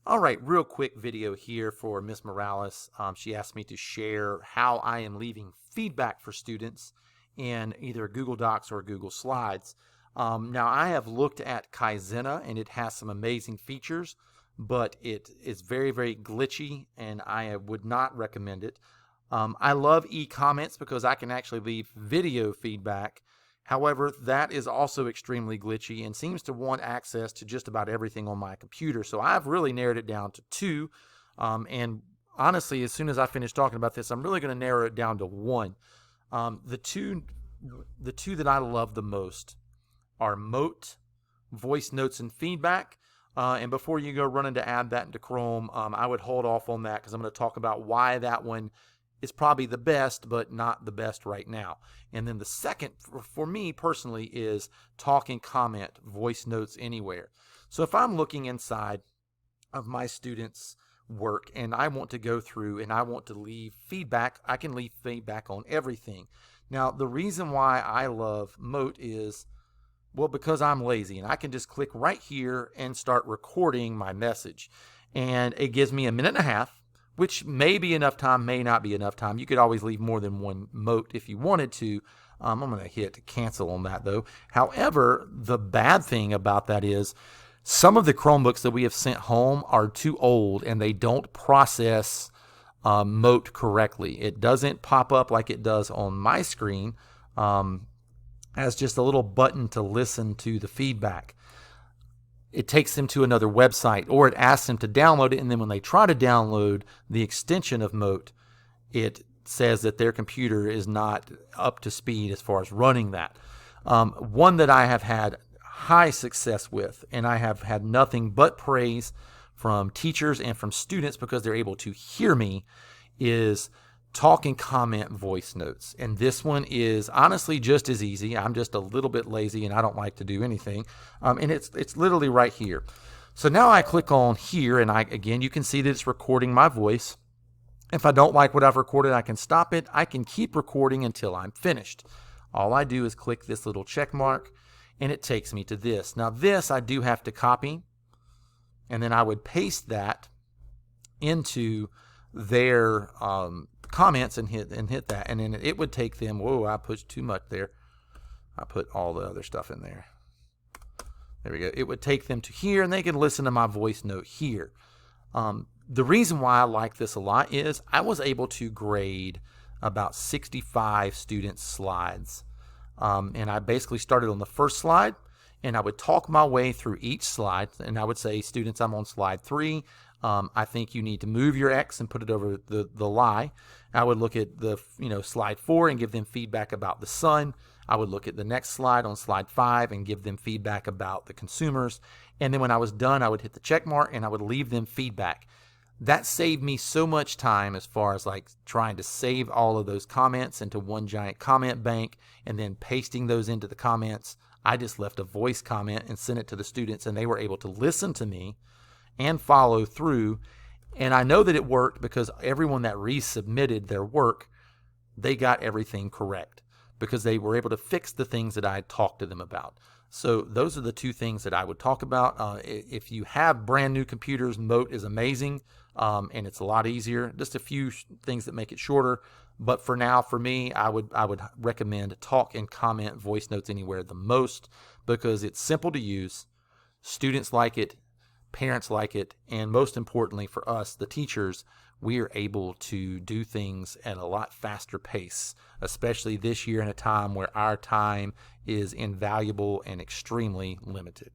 All right, real quick video here for Miss Morales. She asked me to share how I am leaving feedback for students in either Google Docs or Google Slides. Now, I have looked at Kaizena and it has some amazing features, but it is very, very glitchy and I would not recommend it. I love e-comments because I can actually leave video feedback. However, that is also extremely glitchy and seems to want access to just about everything on my computer. So I've really narrowed it down to two. And honestly, as soon as I finish talking about this, I'm really going to narrow it down to one. The two that I love the most are Mote, voice notes and feedback. And before you go running to add that into Chrome, I would hold off on that because I'm going to talk about why that one is probably the best, but not the best right now. And then the second, for me personally, is talk and comment, voice notes anywhere. So if I'm looking inside of my students' work and I want to go through and I want to leave feedback, I can leave feedback on everything. Now, the reason why I love Mote is, well, because I'm lazy and I can just click right here and start recording my message. And it gives me a minute and a half, which may be enough time, may not be enough time. You could always leave more than one Mote if you wanted to. I'm going to hit cancel on that though. However, the bad thing about that is some of the Chromebooks that we have sent home are too old and they don't process Mote correctly. It doesn't pop up like it does on my screen as just a little button to listen to the feedback. It takes them to another website or it asks them to download it, and then when they try to download the extension of Mote, it says that their computer is not up to speed as far as running that. One that I have had high success with, and I have had nothing but praise from teachers and from students because they're able to hear me, is talk and comment voice notes. And this one is honestly just as easy. I'm just a little bit lazy and I don't like to do anything. And it's literally right here. So now I click on here and again, you can see that it's recording my voice. If I don't like what I've recorded, I can stop it. I can keep recording until I'm finished. All I do is click this little check mark and it takes me to this. Now this I do have to copy, and then I would paste that into their comments and hit that, and then it would take them, whoa, I pushed too much there. I put all the other stuff in there. There we go. It would take them to here and they could listen to my voice note here. The reason why I like this a lot is I was able to grade about 65 students' slides. And I basically started on the first slide and I would talk my way through each slide, and I would say, students, I'm on slide 3. I think you need to move your X and put it over the Y. I would look at the slide 4 and give them feedback about the sun. I would look at the next slide on slide 5 and give them feedback about the consumers. And then when I was done, I would hit the check mark and I would leave them feedback. That saved me so much time as far as like trying to save all of those comments into one giant comment bank and then pasting those into the comments. I just left a voice comment and sent it to the students, and they were able to listen to me and follow through. And I know that it worked because everyone that resubmitted their work, they got everything correct because they were able to fix the things that I had talked to them about. So those are the two things that I would talk about. If you have brand new computers, Mote is amazing, and it's a lot easier. Just a few things that make it shorter. But for now, for me, I would recommend talk and comment voice notes anywhere the most because it's simple to use. Students like it, parents like it, and most importantly for us, the teachers, we are able to do things at a lot faster pace, especially this year in a time where our time is invaluable and extremely limited.